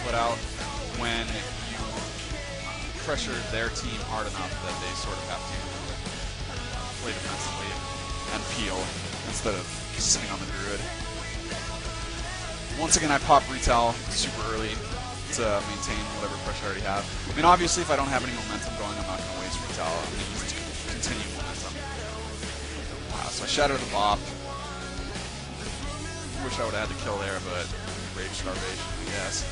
put out when you pressure their team hard enough that they sort of have to play defensively and peel instead of sitting on the Druid. Once again, I pop Retail super early to maintain whatever pressure I already have. I mean, obviously, if I don't have any momentum going, I'm not going to waste Retail. I'm going to use it to continue momentum. So I shattered the bop. Wish I would have had the kill there, but rage starvation, I guess.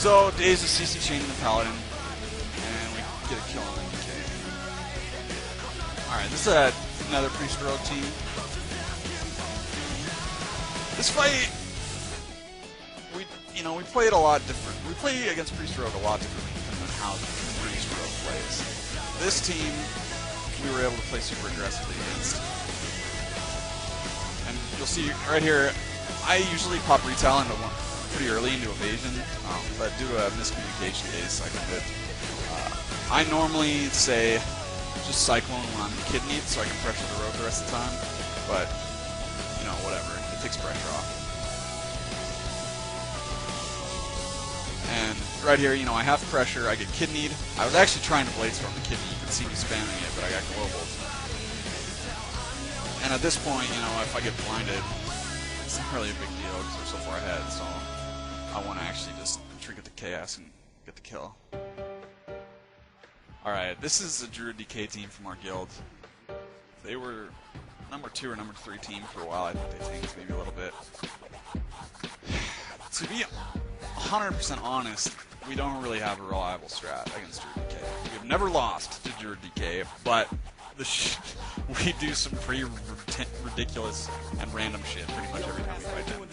So Dahis is CC chaining the Paladin, and we get a kill on the DK. Alright, this is another Priest Rogue team. This fight, we play it a lot different. We play against Priest Rogue a lot differently depending on how Priest Rogue plays. This team, we were able to play super aggressively against. And you'll see right here, I usually pop Retail into one pretty early into evasion, but due to a miscommunication case, I can hit. I normally say just Cyclone when I'm kidneyed so I can pressure the rogue the rest of the time, but, whatever. It takes pressure off. And right here, I have pressure, I get kidneyed. I was actually trying to Bladestorm the kidney, you can see me spamming it, but I got global. And at this point, if I get blinded, it's not really a big deal because they're so far ahead, so I want to actually just trigger the chaos and get the kill. Alright, this is a Druid DK team from our guild. They were number 2 or number 3 team for a while. I think they tanked maybe a little bit. To be 100% honest, we don't really have a reliable strat against Druid DK. We've never lost to Druid DK, but we do some pretty ridiculous and random shit pretty much every time we fight them.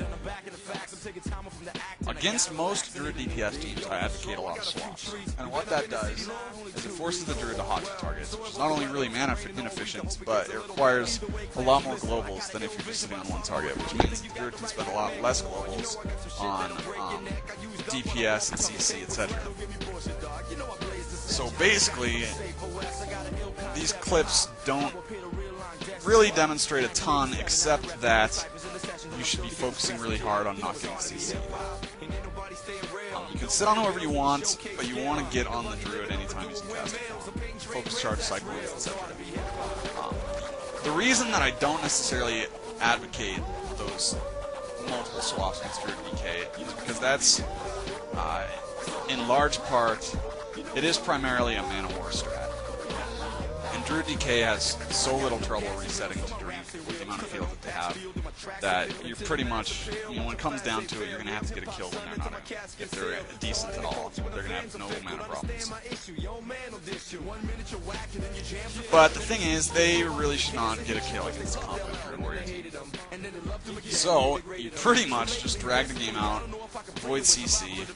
Against most Druid DPS teams, I advocate a lot of swaps. And what that does is it forces the Druid to hotkeep targets, which is not only really mana inefficient, but it requires a lot more globals than if you're just sitting on one target, which means the Druid can spend a lot less globals on DPS and CC, etc. So basically, these clips don't really demonstrate a ton, except that you should be focusing really hard on not getting CC. You can sit on whoever you want, but you want to get on the Druid anytime he's casting. Focus charge, cyclones, etc. The reason that I don't necessarily advocate those multiple swaps against Druid DK is because that's, in large part, it is primarily a mana war strat. And Druid DK has so little trouble resetting to Drink with the amount of field that they have that you're pretty much, when it comes down to it, you're going to have to get a kill when they're not, if they're decent at all. They're going to have no mana problems. But the thing is, they really should not get a kill against a competent Druid Warrior team. So, you pretty much just drag the game out, avoid CC,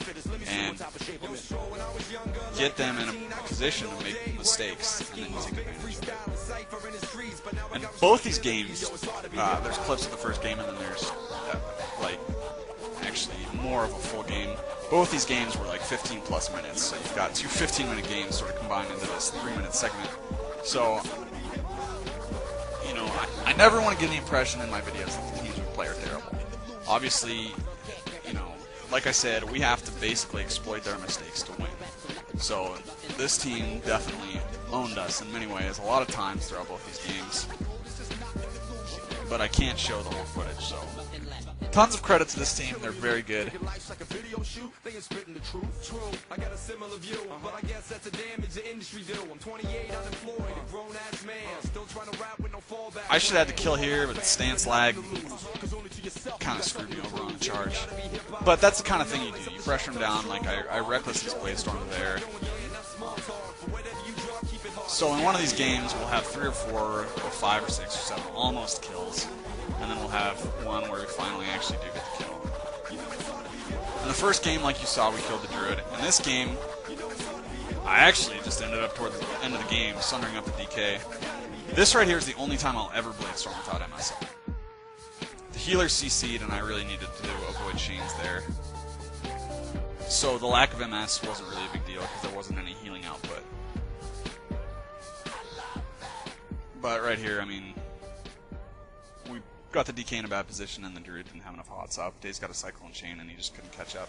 and get them in a position to make mistakes, and then you take advantage of it. And both these games, there's clips of the first game, and then there's, actually more of a full game. Both these games were like 15 plus minutes, so you've got 2 15-minute games sort of combined into this 3-minute segment. So, I never want to give the impression in my videos that the teams we play are terrible. Obviously, like I said, we have to basically exploit their mistakes to win. So this team definitely owned us in many ways, a lot of times throughout both these games. But I can't show the whole footage, so tons of credit to this team, they're very good. I should have had the kill here, but the stance lag kind of screwed me over on the charge. But that's the kind of thing you do. You pressure them down, like I reckless this Bladestorm there. So in one of these games, we'll have 3 or 4, or 5 or 6 or 7 almost kills. And then we'll have one where we finally actually do get the kill. In the first game, like you saw, we killed the Druid. In this game, I actually just ended up toward the end of the game, sundering up the DK. This right here is the only time I'll ever Bladestorm without MSL. The healer CC'd, and I really needed to avoid chains there. So the lack of MS wasn't really a big deal, because there wasn't any healing output. But right here, I mean, we got the DK in a bad position, and the Druid didn't have enough hot stop. Dahis got a Cyclone chain, and he just couldn't catch up.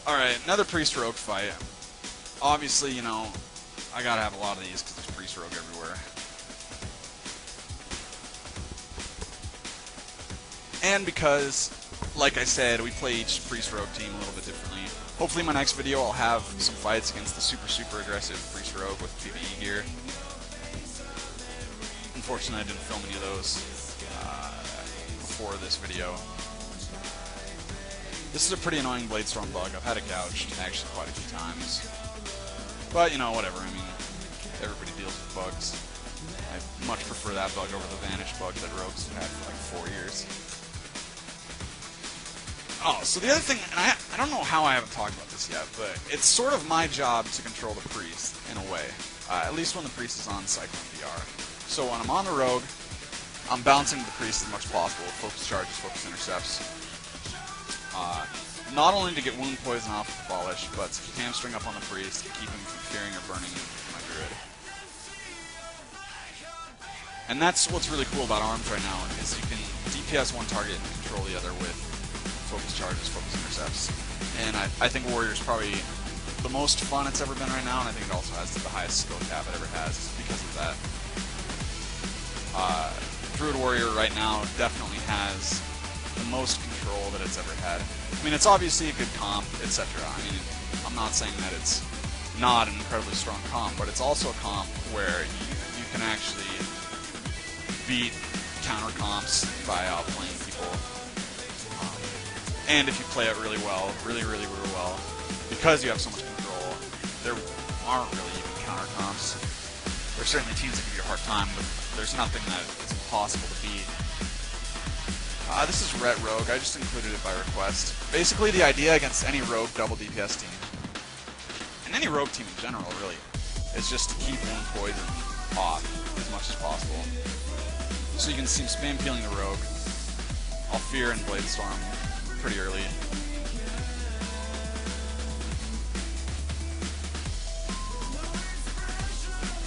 Alright, another Priest Rogue fight. Obviously, you know, I gotta have a lot of these because there's Priest Rogue everywhere. And because, like I said, we play each Priest Rogue team a little bit differently. Hopefully in my next video I'll have some fights against the super aggressive Priest Rogue with PvE gear. Unfortunately I didn't film any of those before this video. This is a pretty annoying Bladestorm bug. I've had it gouged actually quite a few times. But, you know, whatever. I mean, everybody deals with bugs. I much prefer that bug over the Vanish bug that Rogues have had for like 4 years. Oh, so the other thing, and I don't know how I haven't talked about this yet, but it's sort of my job to control the Priest, in a way. At least when the Priest is on Cyclone VR. So when I'm on the Rogue, I'm bouncing the Priest as much as possible. Focus charges, focus intercepts. Not only to get wound poison off with Abolish, but to hamstring up on the Priest, to keep him from fearing or burning my Druid. And that's what's really cool about arms right now, is you can DPS one target and control the other with focus charges, focus intercepts. And I think Warrior's probably the most fun it's ever been right now, and I think it also has the highest skill cap it ever has because of that. Druid Warrior right now definitely has the most control that it's ever had. I mean, it's obviously a good comp, etc. I mean, I'm not saying that it's not an incredibly strong comp, but it's also a comp where you can actually beat counter comps by outplaying people. And if you play it really well, really well, because you have so much control, there aren't really even counter comps. There are certainly teams that give you a hard time, but there's nothing that is impossible to beat. This is Ret Rogue. I just included it by request. Basically, the idea against any Rogue double DPS team, and any Rogue team in general, really, is just to keep wound poison off as much as possible. So you can see him spam peeling the Rogue. I'll fear and Bladestorm pretty early.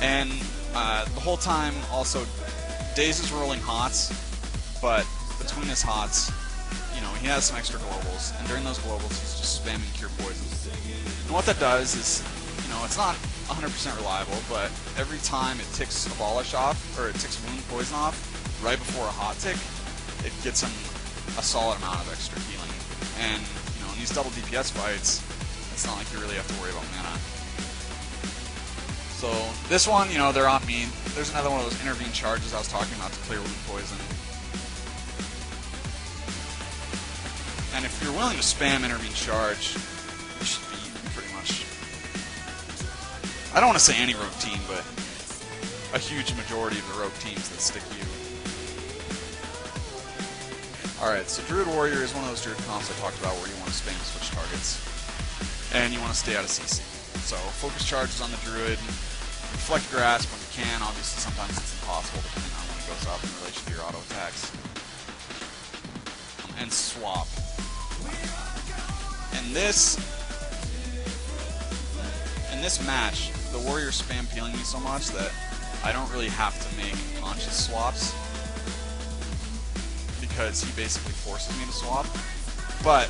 And the whole time, also, Dahis is rolling hots, but between his hots, you know, he has some extra globals, and during those globals, he's just spamming Cure Poison. And what that does is, you know, it's not 100% reliable, but every time it ticks Abolish off, or it ticks Wound Poison off, right before a hot tick, it gets him a solid amount of extra healing. And, you know, in these double DPS fights, it's not like you really have to worry about mana. So, this one, you know, they're on me. There's another one of those intervene charges I was talking about to clear Wound Poison. And if you're willing to spam intervene charge, you should be pretty much. I don't want to say any Rogue team, but a huge majority of the Rogue teams that stick you. Alright, so Druid Warrior is one of those Druid comps I talked about where you want to spam switch targets. And you want to stay out of CC. So, focus charges on the Druid, reflect grasp when you can. Obviously, sometimes it's impossible depending on when it goes up in relation to your auto attacks. And swap. In this match, the Warrior spam peeling me so much that I don't really have to make conscious swaps because he basically forces me to swap. But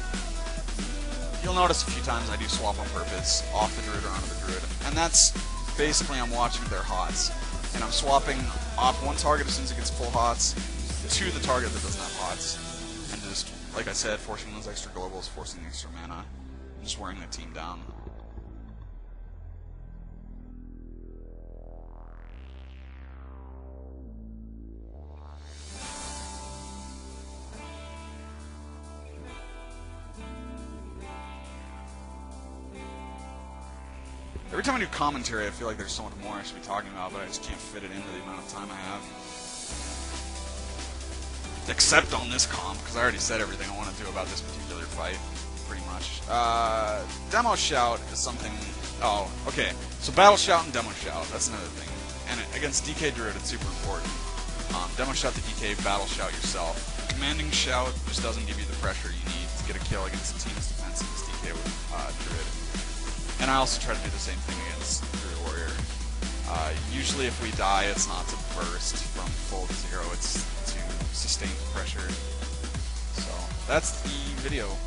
you'll notice a few times I do swap on purpose off the Druid or onto the Druid, and that's basically I'm watching their hots, and I'm swapping off one target as soon as it gets full hots to the target that doesn't have hots, and just, like I said, forcing those extra globals, forcing the extra mana, and just wearing the team down. Every time I do commentary, I feel like there's so much more I should be talking about, but I just can't fit it into the amount of time I have. Except on this comp, because I already said everything I want to do about this particular fight, pretty much. Demo Shout is something... Oh, okay. So Battle Shout and Demo Shout, that's another thing. And against DK Druid, it's super important. Demo Shout the DK, Battle Shout yourself. Commanding Shout just doesn't give you the pressure you need to get a kill against the team's defense in this DK with Druid. And I also try to do the same thing against Druid Warrior. Usually if we die, it's not to burst from full to zero, it's to sustain pressure. So, that's the video.